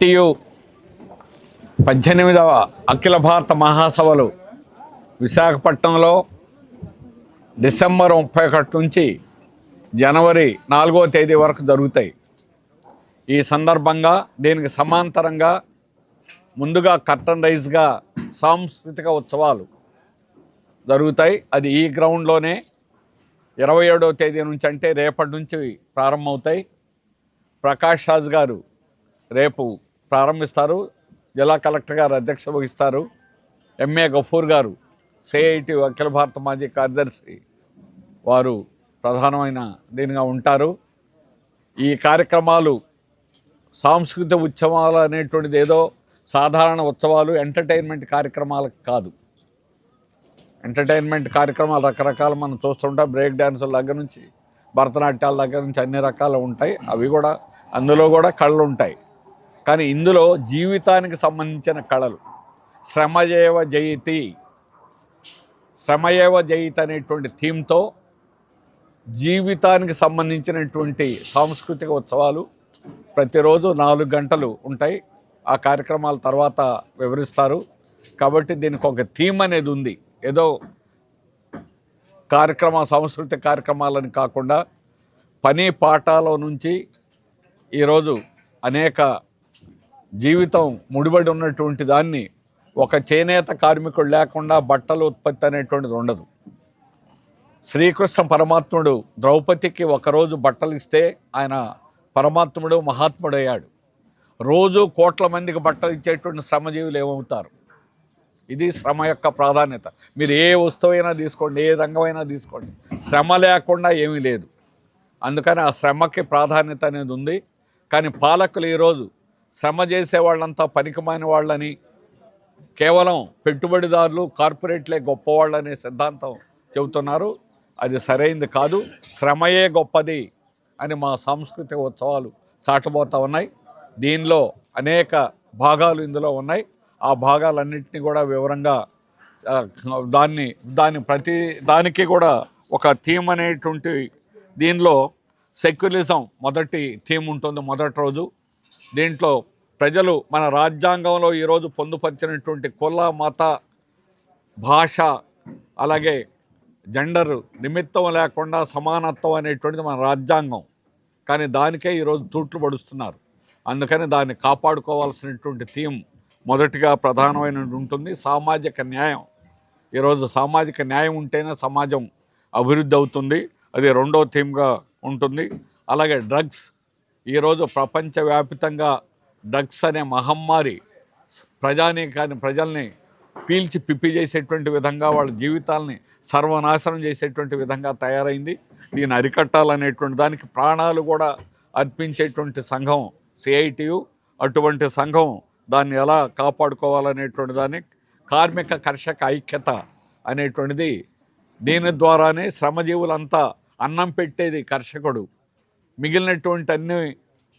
TU 18వ అఖిల భారత మహాసభలు విశాఖపట్నంలో డిసెంబర్ 31 నుంచి జనవరి 4వ తేదీ వరకు జరుగుతాయి. ఈ సందర్భంగా దీనికి సమాంతరంగా ముందుగా కర్టన్ రైజ్గా సాంస్కృతిక ఉత్సవాలు జరుగుతాయి. అది ఈ గ్రౌండ్లోనే 27వ తేదీ నుంచి, అంటే రేపటి నుంచి ప్రారంభమవుతాయి. ప్రకాష్ రాజ్ గారు రేపు ప్రారంభిస్తారు. జిల్లా కలెక్టర్ గారు అధ్యక్ష వహిస్తారు. ఎంఏ గఫూర్ గారు సిఐటి అఖిల భారత మాజీ కార్యదర్శి వారు ప్రధానమైన దీనిగా ఉంటారు. ఈ కార్యక్రమాలు సాంస్కృతిక ఉత్సవాలు అనేటువంటిది ఏదో సాధారణ ఉత్సవాలు, ఎంటర్టైన్మెంట్ కార్యక్రమాలకు కాదు. ఎంటర్టైన్మెంట్ కార్యక్రమాలు రకరకాలు మనం చూస్తుంటాం. బ్రేక్ డ్యాన్సుల దగ్గర నుంచి భరతనాట్యాల దగ్గర నుంచి అన్ని రకాలు ఉంటాయి. అవి కూడా అందులో కూడా కళలు ఉంటాయి. కానీ ఇందులో జీవితానికి సంబంధించిన కళలు, శ్రమయేవ జయతి అనేటువంటి థీమ్తో జీవితానికి సంబంధించినటువంటి సాంస్కృతిక ఉత్సవాలు ప్రతిరోజు 4 గంటలు ఉంటాయి. ఆ కార్యక్రమాల తర్వాత వివరిస్తారు. కాబట్టి దీనికి ఒక థీమ్ అనేది ఉంది. ఏదో సాంస్కృతిక కార్యక్రమాలని కాకుండా పని పాఠాల నుంచి ఈరోజు అనేక జీవితం ముడిపడి ఉన్నటువంటి దాన్ని ఒక చేనేత కార్మికుడు లేకుండా బట్టల ఉత్పత్తి అనేటువంటిది ఉండదు. శ్రీకృష్ణ పరమాత్ముడు ద్రౌపదికి ఒకరోజు బట్టలు ఇస్తే ఆయన పరమాత్ముడు మహాత్ముడు అయ్యాడు. రోజు కోట్ల మందికి బట్టలు ఇచ్చేటువంటి శ్రమజీవులు ఏమవుతారు? ఇది శ్రమ యొక్క ప్రాధాన్యత. మీరు ఏ వస్తువైనా తీసుకోండి, ఏ రంగమైనా తీసుకోండి, శ్రమ లేకుండా ఏమీ లేదు. అందుకని ఆ శ్రమకి ప్రాధాన్యత అనేది ఉంది. కానీ పాలకులు ఈరోజు శ్రమ చేసే వాళ్ళంతా పనికిమాని వాళ్ళని, కేవలం పెట్టుబడిదారులు కార్పొరేట్లే గొప్పవాళ్ళనే సిద్ధాంతం చెబుతున్నారు. అది సరైంది కాదు. శ్రమయే గొప్పది అని మా సాంస్కృతిక ఉత్సవాలు చాటబోతూ ఉన్నాయి. దీనిలో అనేక భాగాలు ఇందులో ఉన్నాయి. ఆ భాగాలన్నింటినీ కూడా వివరంగా దాన్ని ప్రతి దానికి కూడా ఒక థీమ్ అనేటువంటి, దీనిలో సెక్యులరిజం మొదటి థీమ్ ఉంటుంది మొదటి రోజు. దీంట్లో ప్రజలు మన రాజ్యాంగంలో ఈరోజు పొందుపరిచినటువంటి కుల, మత, భాష, అలాగే జెండర్ నిమిత్తం లేకుండా సమానత్వం అనేటువంటిది మన రాజ్యాంగం. కానీ దానికే ఈరోజు తూట్లు పడుస్తున్నారు. అందుకని దాన్ని కాపాడుకోవాల్సినటువంటి థీమ్ మొదటిగా ప్రధానమైన ఉంటుంది. సామాజిక న్యాయం. ఈరోజు సామాజిక న్యాయం ఉంటేనే సమాజం అభివృద్ధి అవుతుంది. అది రెండో థీమ్గా ఉంటుంది. అలాగే డ్రగ్స్. ఈరోజు ప్రపంచవ్యాప్తంగా డ్రగ్స్ అనే మహమ్మారి ప్రజల్ని పీల్చి పిప్పి చేసేటువంటి విధంగా, వాళ్ళ జీవితాలని సర్వనాశనం చేసేటువంటి విధంగా తయారైంది. దీన్ని అరికట్టాలనేటువంటి దానికి ప్రాణాలు కూడా అర్పించేటువంటి సంఘం సిఐటియు. అటువంటి సంఘం దాన్ని ఎలా కాపాడుకోవాలనేటువంటి దాన్ని కార్మిక కర్షక ఐక్యత అనేటువంటిది, దీని ద్వారానే శ్రమజీవులంతా అన్నం పెట్టేది కర్షకుడు, మిగిలినటువంటి అన్ని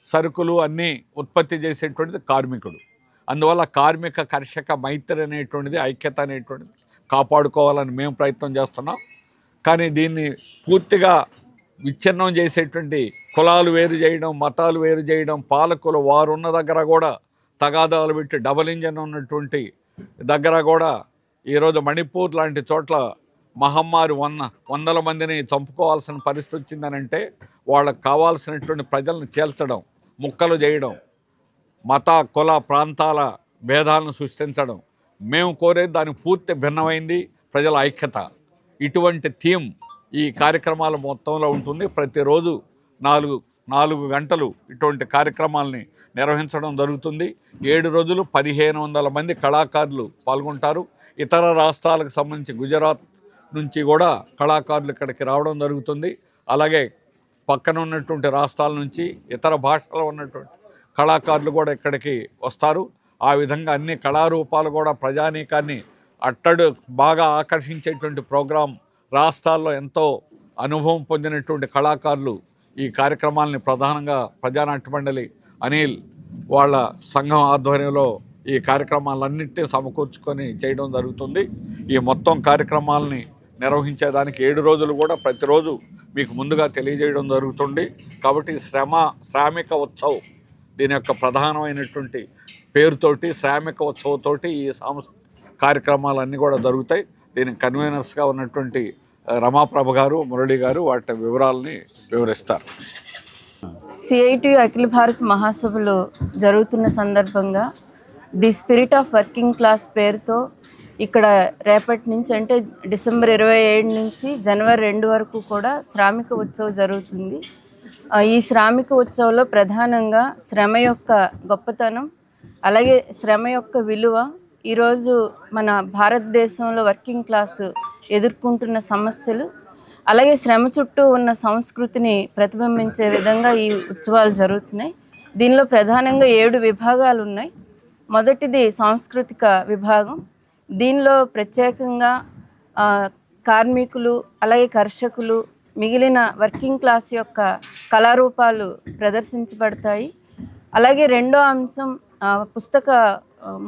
సరుకులు అన్నీ ఉత్పత్తి చేసేటువంటిది కార్మికుడు. అందువల్ల కార్మిక కర్షక మైత్రి అనేటువంటిది, ఐక్యత అనేటువంటిది కాపాడుకోవాలని మేము ప్రయత్నం చేస్తున్నాం. కానీ దీన్ని పూర్తిగా విచ్ఛిన్నం చేసేటువంటి, కులాలు వేరు చేయడం, మతాలు వేరు చేయడం, పాలకులు వారు ఉన్న దగ్గర కూడా తగాదాలు పెట్టి డబల్ ఇంజన్ ఉన్నటువంటి దగ్గర కూడా ఈరోజు మణిపూర్ లాంటి చోట్ల మహమ్మారి వందల మందిని చంపుకోవాల్సిన పరిస్థితి వచ్చిందనంటే వాళ్ళకు కావాల్సినటువంటి ప్రజలను చేల్చడం, ముక్కలు చేయడం, మత కుల ప్రాంతాల భేదాలను సృష్టించడం. మేము కోరేది దానికి పూర్తి భిన్నమైంది, ప్రజల ఐక్యత. ఇటువంటి థీమ్ ఈ కార్యక్రమాల మొత్తంలో ఉంటుంది. ప్రతిరోజు 4 గంటలు ఇటువంటి కార్యక్రమాలని నిర్వహించడం జరుగుతుంది. 7 రోజులు 1500 మంది కళాకారులు పాల్గొంటారు. ఇతర రాష్ట్రాలకు సంబంధించి గుజరాత్ నుంచి కూడా కళాకారులు ఇక్కడికి రావడం జరుగుతుంది. అలాగే పక్కన ఉన్నటువంటి రాష్ట్రాల నుంచి ఇతర భాషలో ఉన్నటువంటి కళాకారులు కూడా ఇక్కడికి వస్తారు. ఆ విధంగా అన్ని కళారూపాలు కూడా ప్రజానీకాన్ని బాగా ఆకర్షించేటువంటి ప్రోగ్రాం. రాష్ట్రాల్లో ఎంతో అనుభవం పొందినటువంటి కళాకారులు ఈ కార్యక్రమాలని ప్రధానంగా ప్రజానాట్య మండలి అనిల్ వాళ్ళ సంఘం ఆధ్వర్యంలో ఈ కార్యక్రమాలన్నింటినీ సమకూర్చుకొని చేయడం జరుగుతుంది. ఈ మొత్తం కార్యక్రమాలని నిర్వహించేదానికి 7 రోజులు కూడా ప్రతిరోజు మీకు ముందుగా తెలియజేయడం జరుగుతుంది. కాబట్టి శ్రామిక ఉత్సవ్ దీని యొక్క ప్రధానమైనటువంటి పేరుతోటి శ్రామిక ఉత్సవంతోటి ఈ కార్యక్రమాలన్నీ కూడా జరుగుతాయి. దీనికి కన్వీనర్స్గా ఉన్నటువంటి రమాప్రభ గారు, మురళి గారు వాటి వివరాలని వివరిస్తారు. సిఐటి అఖిల భారత్ మహాసభలు జరుగుతున్న సందర్భంగా the spirit of working class పేరుతో ఇక్కడ రేపటి నుంచి అంటే డిసెంబర్ 27 నుంచి జనవరి 2 వరకు కూడా శ్రామిక ఉత్సవం జరుగుతుంది. ఈ శ్రామిక ఉత్సవంలో ప్రధానంగా శ్రమ యొక్క గొప్పతనం, అలాగే శ్రమ యొక్క విలువ, ఈరోజు మన భారతదేశంలో వర్కింగ్ క్లాస్ ఎదుర్కొంటున్న సమస్యలు, అలాగే శ్రమ చుట్టూ ఉన్న సంస్కృతిని ప్రతిబింబించే విధంగా ఈ ఉత్సవాలు జరుగుతున్నాయి. దీనిలో ప్రధానంగా 7 విభాగాలు ఉన్నాయి. మొదటిది సాంస్కృతిక విభాగం. దీనిలో ప్రత్యేకంగా కార్మికులు, అలాగే కర్షకులు, మిగిలిన వర్కింగ్ క్లాస్ యొక్క కళారూపాలు ప్రదర్శించబడతాయి. అలాగే రెండో అంశం పుస్తక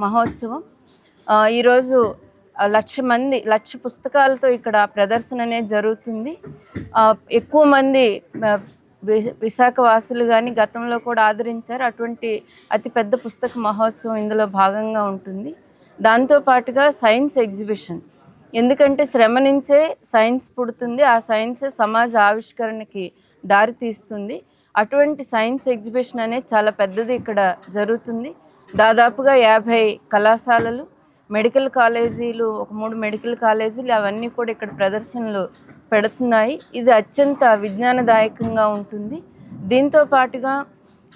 మహోత్సవం. ఈరోజు 1,00,000 పుస్తకాలతో ఇక్కడ ప్రదర్శన అనేది జరుగుతుంది. ఎక్కువ మంది విశాఖ వాసులు కానీ గతంలో కూడా ఆదరించారు. అటువంటి అతిపెద్ద పుస్తక మహోత్సవం ఇందులో భాగంగా ఉంటుంది. దాంతోపాటుగా సైన్స్ ఎగ్జిబిషన్, ఎందుకంటే శ్రమ నుంచే సైన్స్ పుడుతుంది, ఆ సైన్సే సమాజ ఆవిష్కరణకి దారి తీస్తుంది. అటువంటి సైన్స్ ఎగ్జిబిషన్ అనేది చాలా పెద్దది ఇక్కడ జరుగుతుంది. దాదాపుగా 50 కళాశాలలు, మెడికల్ కాలేజీలు, ఒక 3 మెడికల్ కాలేజీలు అవన్నీ కూడా ఇక్కడ ప్రదర్శనలు పెడుతున్నాయి. ఇది అత్యంత విజ్ఞానదాయకంగా ఉంటుంది. దీంతో పాటుగా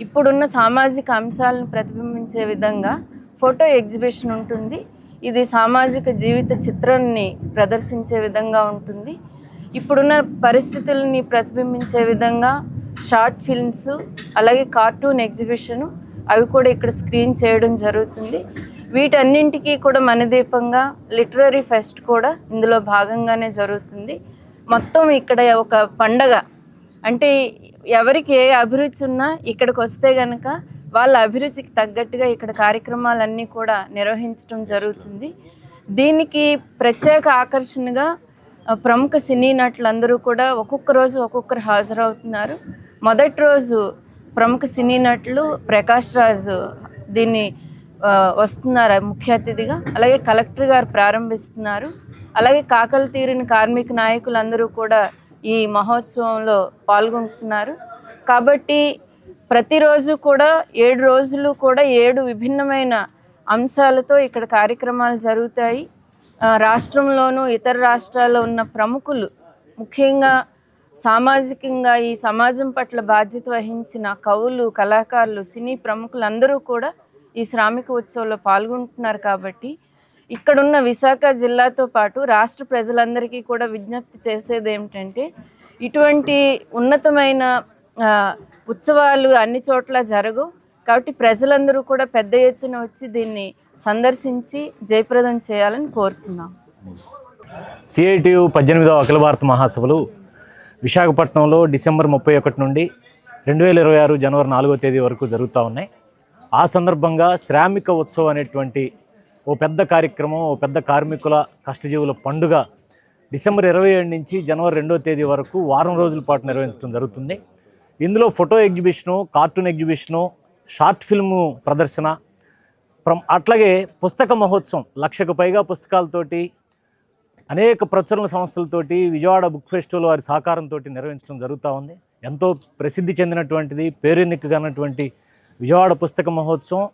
ఇప్పుడున్న సామాజిక అంశాలను ప్రతిబింబించే విధంగా ఫోటో ఎగ్జిబిషన్ ఉంటుంది. ఇది సామాజిక జీవిత చిత్రాన్ని ప్రదర్శించే విధంగా ఉంటుంది. ఇప్పుడున్న పరిస్థితులని ప్రతిబింబించే విధంగా షార్ట్ ఫిల్మ్స్, అలాగే కార్టూన్ ఎగ్జిబిషను అవి కూడా ఇక్కడ స్క్రీన్ చేయడం జరుగుతుంది. వీటన్నింటికీ కూడా మనదీపంగా లిటరరీ ఫెస్ట్ కూడా ఇందులో భాగంగానే జరుగుతుంది. మొత్తం ఇక్కడ ఒక పండగ, అంటే ఎవరికి ఏ అభిరుచి ఉన్నా ఇక్కడికి వస్తే కనుక వాళ్ళ అభిరుచికి తగ్గట్టుగా ఇక్కడ కార్యక్రమాలన్నీ కూడా నిర్వహించడం జరుగుతుంది. దీనికి ప్రత్యేక ఆకర్షణగా ప్రముఖ సినీ నటులందరూ కూడా ఒక్కొక్క రోజు ఒక్కొక్కరు హాజరవుతున్నారు. మొదటి రోజు ప్రముఖ సినీ నటులు ప్రకాష్ రాజ్ దీన్ని వస్తున్నారు ముఖ్య అతిథిగా, అలాగే కలెక్టర్ గారు ప్రారంభిస్తున్నారు. అలాగే కాకలు తీరిన కార్మిక నాయకులందరూ కూడా ఈ మహోత్సవంలో పాల్గొంటున్నారు. కాబట్టి ప్రతిరోజు కూడా 7 రోజులు కూడా 7 విభిన్నమైన అంశాలతో ఇక్కడ కార్యక్రమాలు జరుగుతాయి. రాష్ట్రంలోనూ ఇతర రాష్ట్రాల్లో ఉన్న ప్రముఖులు, ముఖ్యంగా సామాజికంగా ఈ సమాజం పట్ల బాధ్యత వహించిన కవులు, కళాకారులు, సినీ ప్రముఖులందరూ కూడా ఈ శ్రామిక ఉత్సవంలో పాల్గొంటున్నారు. కాబట్టి ఇక్కడున్న విశాఖ జిల్లాతో పాటు రాష్ట్ర ప్రజలందరికీ కూడా విజ్ఞప్తి చేసేది ఏమిటంటే, ఇటువంటి ఉన్నతమైన ఉత్సవాలు అన్ని చోట్ల జరగవు. కాబట్టి ప్రజలందరూ కూడా పెద్ద ఎత్తున వచ్చి దీన్ని సందర్శించి జయప్రదం చేయాలని కోరుతున్నాం. సిఐటియు 18వ అఖిల భారత మహాసభలు విశాఖపట్నంలో డిసెంబర్ 31 నుండి 2026 జనవరి 4వ తేదీ వరకు జరుగుతూ ఉన్నాయి. ఆ సందర్భంగా శ్రామిక ఉత్సవం అనేటువంటి ఓ పెద్ద కార్యక్రమం, ఓ పెద్ద కార్మికుల కష్టజీవుల పండుగ డిసెంబర్ 27 నుంచి జనవరి 2వ తేదీ వరకు వారం రోజుల పాటు నిర్వహించడం జరుగుతుంది. ఇందులో photo exhibition, cartoon exhibition, short film ప్రదర్శన, అట్లాగే పుస్తక మహోత్సవం 1,00,000కు పైగా పుస్తకాలతోటి అనేక ప్రచురణ సంస్థలతోటి విజయవాడ బుక్ ఫెస్టివల్ వారి సహకారంతో నిర్వహించడం జరుగుతూ ఉంది. ఎంతో ప్రసిద్ధి చెందినటువంటిది, పేరెన్నికగానటువంటి విజయవాడ పుస్తక మహోత్సవం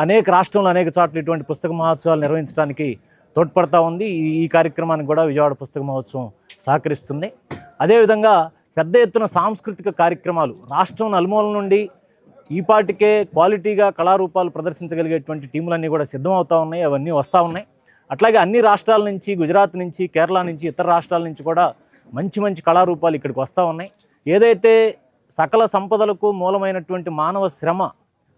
అనేక రాష్ట్రంలో అనేక చోట్ల ఇటువంటి పుస్తక మహోత్సవాలు నిర్వహించడానికి తోడ్పడతా ఉంది. ఈ కార్యక్రమానికి కూడా విజయవాడ పుస్తక మహోత్సవం సహకరిస్తుంది. అదేవిధంగా పెద్ద ఎత్తున సాంస్కృతిక కార్యక్రమాలు రాష్ట్రం నలుమూల నుండి ఈపాటికే క్వాలిటీగా కళారూపాలు ప్రదర్శించగలిగేటువంటి టీములన్నీ కూడా సిద్ధమవుతూ ఉన్నాయి, అవన్నీ వస్తూ ఉన్నాయి. అట్లాగే అన్ని రాష్ట్రాల నుంచి, గుజరాత్ నుంచి, కేరళ నుంచి, ఇతర రాష్ట్రాల నుంచి కూడా మంచి మంచి కళారూపాలు ఇక్కడికి వస్తూ ఉన్నాయి. ఏదైతే సకల సంపదలకు మూలమైనటువంటి మానవ శ్రమ,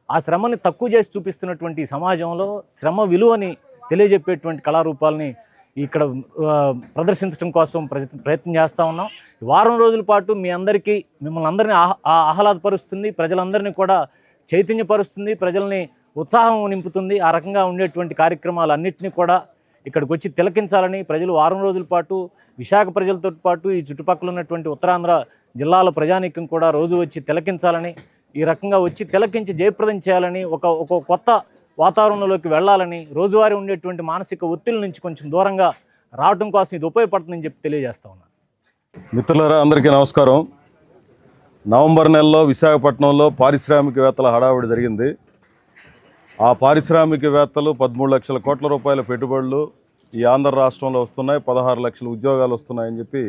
ఆ శ్రమని తక్కువ చేసి చూపిస్తున్నటువంటి సమాజంలో శ్రమ విలువని తెలియజెప్పేటువంటి కళారూపాలని ఇక్కడ ప్రదర్శించడం కోసం ప్రయత్నం చేస్తూ ఉన్నాం. వారం రోజుల పాటు మిమ్మల్ని అందరినీ ఆహ్లాదపరుస్తుంది, ప్రజలందరినీ కూడా చైతన్యపరుస్తుంది, ప్రజల్ని ఉత్సాహం నింపుతుంది. ఆ రకంగా ఉండేటువంటి కార్యక్రమాలన్నింటినీ కూడా ఇక్కడికి వచ్చి తిలకించాలని ప్రజలు వారం రోజుల పాటు విశాఖ ప్రజలతో పాటు ఈ చుట్టుపక్కల ఉన్నటువంటి ఉత్తరాంధ్ర జిల్లాల ప్రజానీకం కూడా రోజు వచ్చి తిలకించాలని ఈ రకంగా వచ్చి తిలకించి జయప్రదం చేయాలని, ఒక కొత్త వాతావరణంలోకి వెళ్ళాలని, రోజువారీ ఉండేటువంటి మానసిక ఒత్తిడి నుంచి కొంచెం దూరంగా రావడం కోసం ఇది ఉపయోగపడుతుందని చెప్పి తెలియజేస్తా ఉన్నాను. మిత్రులారా, అందరికీ నమస్కారం. నవంబర్ నెలలో విశాఖపట్నంలో పారిశ్రామికవేత్తల హడావుడి జరిగింది. ఆ పారిశ్రామికవేత్తలు 13 లక్షల కోట్ల రూపాయల పెట్టుబడులు ఈ ఆంధ్ర రాష్ట్రంలో వస్తున్నాయి, 16 లక్షల ఉద్యోగాలు వస్తున్నాయని చెప్పి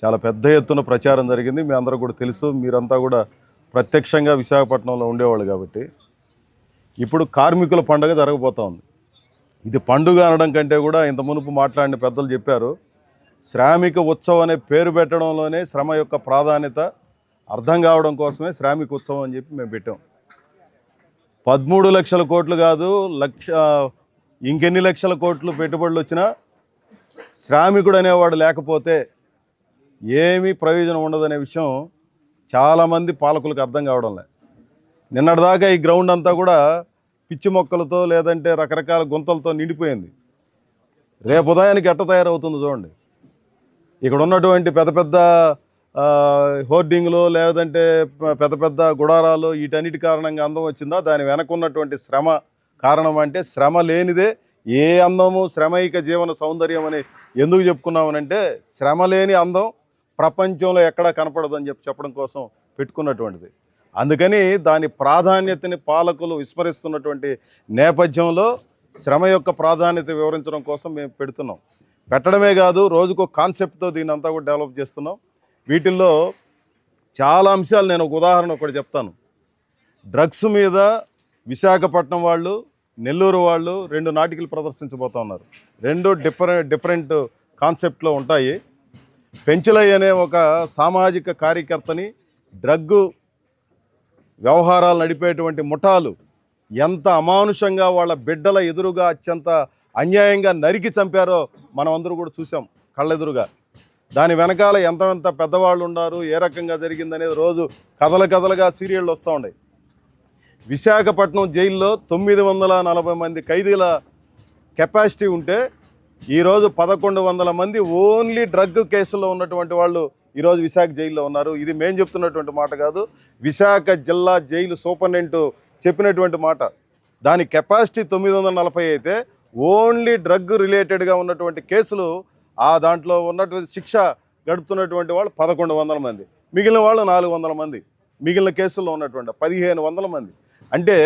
చాలా పెద్ద ఎత్తున ప్రచారం జరిగింది. మీ అందరూ కూడా తెలుసు, మీరంతా కూడా ప్రత్యక్షంగా విశాఖపట్నంలో ఉండేవాళ్ళు కాబట్టి. ఇప్పుడు కార్మికుల పండుగ జరగబోతూ ఉంది. ఇది పండుగ అనడం కంటే కూడా ఇంత మునుపు మాట్లాడిన పెద్దలు చెప్పారు, శ్రామిక ఉత్సవం అనే పేరు పెట్టడంలోనే శ్రమ యొక్క ప్రాధాన్యత అర్థం కావడం కోసమే శ్రామిక ఉత్సవం అని చెప్పి మేము పెట్టాం. 13 లక్షల కోట్లు కాదు, ఇంకెన్ని లక్షల కోట్లు పెట్టుబడులు వచ్చినా శ్రామికుడు అనేవాడు లేకపోతే ఏమీ ప్రయోజనం ఉండదనే విషయం చాలామంది పాలకులకు అర్థం కావడం లేదు. నిన్నటిదాకా ఈ గ్రౌండ్ అంతా కూడా పిచ్చి మొక్కలతో లేదంటే రకరకాల గుంతలతో నిండిపోయింది. రేపు ఉదయానికి ఎట్ట తయారవుతుందో చూడండి. ఇక్కడ ఉన్నటువంటి పెద్ద పెద్ద హోర్డింగ్లు లేదంటే పెద్ద పెద్ద గుడారాలు వీటన్నిటి కారణంగా అందం వచ్చిందా? దాని వెనక ఉన్నటువంటి శ్రమ కారణం. అంటే శ్రమ లేనిదే ఏ అందము, శ్రమైక జీవన సౌందర్యం అని ఎందుకు చెప్పుకున్నామనంటే, శ్రమ లేని అందం ప్రపంచంలో ఎక్కడా కనపడదు అని చెప్పడం కోసం పెట్టుకున్నటువంటిది. అందుకని దాని ప్రాధాన్యతని పాలకులు విస్మరిస్తున్నటువంటి నేపథ్యంలో శ్రమ యొక్క ప్రాధాన్యత వివరించడం కోసం మేము పెడుతున్నాం. పెట్టడమే కాదు, రోజుకో కాన్సెప్ట్తో దీన్ని అంతా కూడా డెవలప్ చేస్తున్నాం. వీటిల్లో చాలా అంశాలు, నేను ఒక ఉదాహరణ ఒకటి చెప్తాను. డ్రగ్స్ మీద విశాఖపట్నం వాళ్ళు, నెల్లూరు వాళ్ళు 2 నాటికలు ప్రదర్శించబోతా ఉన్నారు. 2 డిఫరెంట్ కాన్సెప్ట్లో ఉంటాయి. పెంచలయ్య అనే ఒక సామాజిక కార్యకర్తని డ్రగ్గు వ్యవహారాలు నడిపేటువంటి ముఠాలు ఎంత అమానుషంగా వాళ్ళ బిడ్డల ఎదురుగా అత్యంత అన్యాయంగా నరికి చంపారో మనం అందరూ కూడా చూసాం కళ్ళెదురుగా. దాని వెనకాల ఎంత పెద్దవాళ్ళు ఉన్నారు, ఏ రకంగా జరిగిందనేది రోజు కథలుగా సీరియళ్ళు వస్తూ ఉన్నాయి. విశాఖపట్నం జైల్లో 940 మంది ఖైదీల కెపాసిటీ ఉంటే ఈరోజు 1100 మంది ఓన్లీ డ్రగ్ కేసులో ఉన్నటువంటి వాళ్ళు ఈరోజు విశాఖ జైల్లో ఉన్నారు. ఇది మేము చెప్తున్నటువంటి మాట కాదు, విశాఖ జిల్లా జైలు సూపరింటెండెంట్ చెప్పినటువంటి మాట. దాని కెపాసిటీ 940 అయితే ఓన్లీ డ్రగ్ రిలేటెడ్గా ఉన్నటువంటి కేసులు, ఆ దాంట్లో ఉన్నటువంటి శిక్ష గడుపుతున్నటువంటి వాళ్ళు 1100 మంది, మిగిలిన వాళ్ళు 400 మంది, మిగిలిన కేసుల్లో ఉన్నటువంటి 1500 మంది. అంటే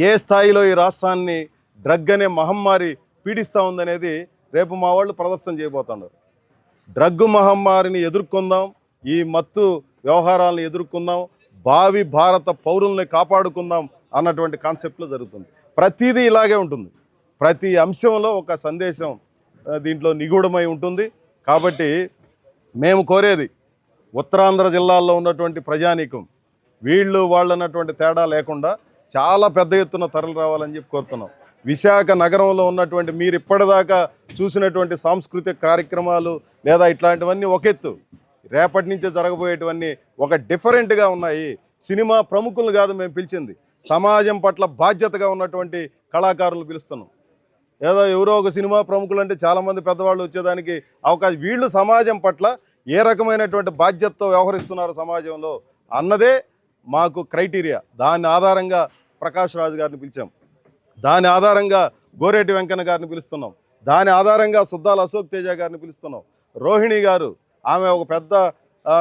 ఏ స్థాయిలో ఈ రాష్ట్రాన్ని డ్రగ్ అనే మహమ్మారి పీడిస్తూ ఉందనేది రేపు మా వాళ్ళు ప్రదర్శన చేయబోతున్నారు. డ్రగ్ మహమ్మారిని ఎదుర్కొందాం, ఈ మత్తు వ్యవహారాలను ఎదుర్కొందాం, భావి భారత పౌరుల్ని కాపాడుకుందాం అన్నటువంటి కాన్సెప్ట్లో జరుగుతుంది. ప్రతిదీ ఇలాగే ఉంటుంది. ప్రతి అంశంలో ఒక సందేశం దీంట్లో నిగూఢమై ఉంటుంది. కాబట్టి మేము కోరేది, ఉత్తరాంధ్ర జిల్లాల్లో ఉన్నటువంటి ప్రజానీకం వీళ్ళు వాళ్ళు అన్నటువంటి తేడా లేకుండా చాలా పెద్ద ఎత్తున తరలి రావాలని చెప్పి కోరుతున్నాం. విశాఖ నగరంలో ఉన్నటువంటి మీరు ఇప్పటిదాకా చూసినటువంటి సాంస్కృతిక కార్యక్రమాలు లేదా ఇట్లాంటివన్నీ ఒక ఎత్తు, రేపటి నుంచే జరగబోయేటివన్నీ ఒక డిఫరెంట్గా ఉన్నాయి. సినిమా ప్రముఖులు కాదు మేము పిలిచింది, సమాజం పట్ల బాధ్యతగా ఉన్నటువంటి కళాకారులు పిలుస్తున్నాం. ఏదో ఎవరో ఒక సినిమా ప్రముఖులు అంటే చాలామంది పెద్దవాళ్ళు వచ్చేదానికి అవకాశం. వీళ్ళు సమాజం పట్ల ఏ రకమైనటువంటి బాధ్యతతో వ్యవహరిస్తున్నారు సమాజంలో అన్నదే మాకు క్రైటీరియా. దాని ఆధారంగా ప్రకాష్ రాజు గారిని పిలిచాం, దాని ఆధారంగా గోరేటి వెంకన్న గారిని పిలుస్తున్నాం, దాని ఆధారంగా సుద్దాల అశోక్ తేజ గారిని పిలుస్తున్నాం. రోహిణి గారు, ఆమె ఒక పెద్ద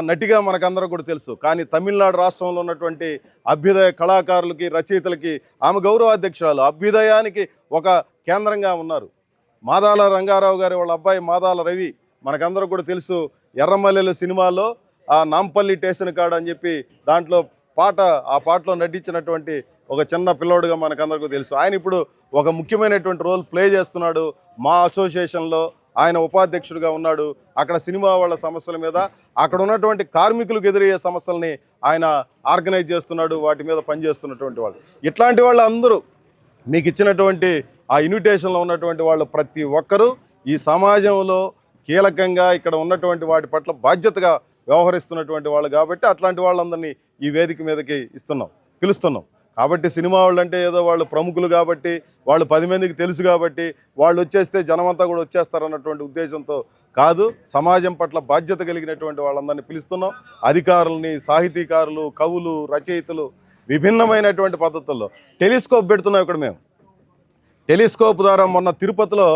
నటిగా మనకందరూ కూడా తెలుసు, కానీ తమిళనాడు రాష్ట్రంలో ఉన్నటువంటి అభ్యుదయ కళాకారులకి, రచయితలకి ఆమె గౌరవాధ్యక్షురాలు, అభ్యుదయానికి ఒక కేంద్రంగా ఉన్నారు. మాదాల రంగారావు గారి వాళ్ళ అబ్బాయి మాదాల రవి మనకందరూ కూడా తెలుసు, ఎర్రమల్లెలు సినిమాలో ఆ నాంపల్లి స్టేషన్ కాడ అని చెప్పి దాంట్లో ఆ పాటలో నటించినటువంటి ఒక చిన్న పిల్లోడుగా మనకందరికీ తెలుసు. ఆయన ఇప్పుడు ఒక ముఖ్యమైనటువంటి రోల్ ప్లే చేస్తున్నాడు. మా అసోసియేషన్లో ఆయన ఉపాధ్యక్షుడిగా ఉన్నాడు. అక్కడ సినిమా వాళ్ళ సమస్యల మీద, అక్కడ ఉన్నటువంటి కార్మికులకు ఎదురయ్యే సమస్యల్ని ఆయన ఆర్గనైజ్ చేస్తున్నాడు, వాటి మీద పనిచేస్తున్నటువంటి వాళ్ళు. ఇట్లాంటి వాళ్ళు అందరూ మీకు ఇచ్చినటువంటి ఆ ఇన్విటేషన్లో ఉన్నటువంటి వాళ్ళు ప్రతి ఒక్కరూ ఈ సమాజంలో కీలకంగా ఇక్కడ ఉన్నటువంటి వాటి పట్ల బాధ్యతగా వ్యవహరిస్తున్నటువంటి వాళ్ళు కాబట్టి అట్లాంటి వాళ్ళందరినీ ఈ వేదిక మీదకి పిలుస్తున్నాం. కాబట్టి సినిమా వాళ్ళు అంటే ఏదో వాళ్ళు ప్రముఖులు కాబట్టి, వాళ్ళు 10 మందికి తెలుసు కాబట్టి వాళ్ళు వచ్చేస్తే జనమంతా కూడా వచ్చేస్తారన్నటువంటి ఉద్దేశంతో కాదు, సమాజం పట్ల బాధ్యత కలిగినటువంటి వాళ్ళందరినీ పిలుస్తున్నాం. అధికారులని, సాహితీకారులు, కవులు, రచయితలు, విభిన్నమైనటువంటి పద్ధతుల్లో టెలిస్కోప్ పెడుతున్నాం ఇక్కడ మేము. టెలిస్కోప్ ద్వారా మొన్న తిరుపతిలో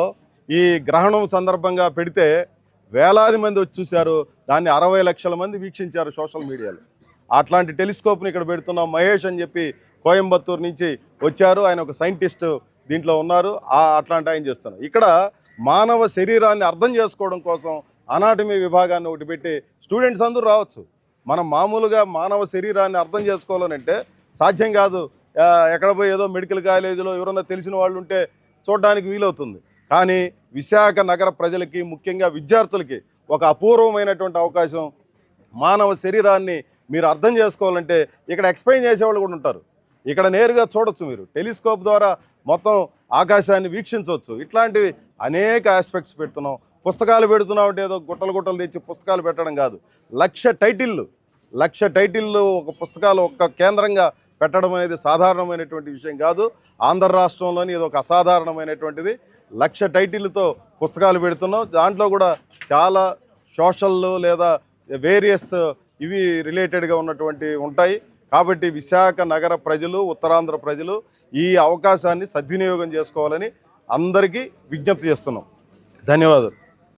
ఈ గ్రహణం సందర్భంగా పెడితే వేలాది మంది వచ్చి చూశారు. దాన్ని 60 లక్షల మంది వీక్షించారు సోషల్ మీడియాలో. అట్లాంటి టెలిస్కోప్ని ఇక్కడ పెడుతున్నాం. మహేష్ అని చెప్పి కోయంబత్తూరు నుంచి వచ్చారు. ఆయన ఒక సైంటిస్ట్ దీంట్లో ఉన్నారు. అట్లాంటి ఆయన చేస్తున్నాం. ఇక్కడ మానవ శరీరాన్ని అర్థం చేసుకోవడం కోసం అనాటమీ విభాగాన్ని ఒకటి పెట్టి స్టూడెంట్స్ అందరూ రావచ్చు. మనం మామూలుగా మానవ శరీరాన్ని అర్థం చేసుకోవాలనంటే సాధ్యం కాదు. ఎక్కడ పోయి ఏదో మెడికల్ కాలేజీలో ఎవరన్నా తెలిసిన వాళ్ళు ఉంటే చూడడానికి వీలవుతుంది. కానీ విశాఖ నగర ప్రజలకి, ముఖ్యంగా విద్యార్థులకి ఒక అపూర్వమైనటువంటి అవకాశం. మానవ శరీరాన్ని మీరు అర్థం చేసుకోవాలంటే ఇక్కడ ఎక్స్ప్లెయిన్ చేసేవాళ్ళు కూడా ఉంటారు. ఇక్కడ నేరుగా చూడొచ్చు. మీరు టెలిస్కోప్ ద్వారా మొత్తం ఆకాశాన్ని వీక్షించవచ్చు. ఇట్లాంటివి అనేక ఆస్పెక్ట్స్ పెడుతున్నాం. పుస్తకాలు పెడుతున్నాం అంటే ఏదో గుట్టలు తెచ్చి పుస్తకాలు పెట్టడం కాదు. 1,00,000 టైటిళ్ళు ఒక పుస్తకాలు ఒక్క కేంద్రంగా పెట్టడం అనేది సాధారణమైనటువంటి విషయం కాదు. ఆంధ్ర రాష్ట్రంలోని ఇది ఒక అసాధారణమైనటువంటిది. 1,00,000 టైటిళ్ళతో పుస్తకాలు పెడుతున్నాం. దాంట్లో కూడా చాలా సోషల్ లేదా వేరియస్ ఇవి రిలేటెడ్గా ఉన్నటువంటి ఉంటాయి. కాబట్టి విశాఖ నగర ప్రజలు, ఉత్తరాంధ్ర ప్రజలు ఈ అవకాశాన్ని సద్వినియోగం చేసుకోవాలని అందరికీ విజ్ఞప్తి చేస్తున్నాం. ధన్యవాదాలు.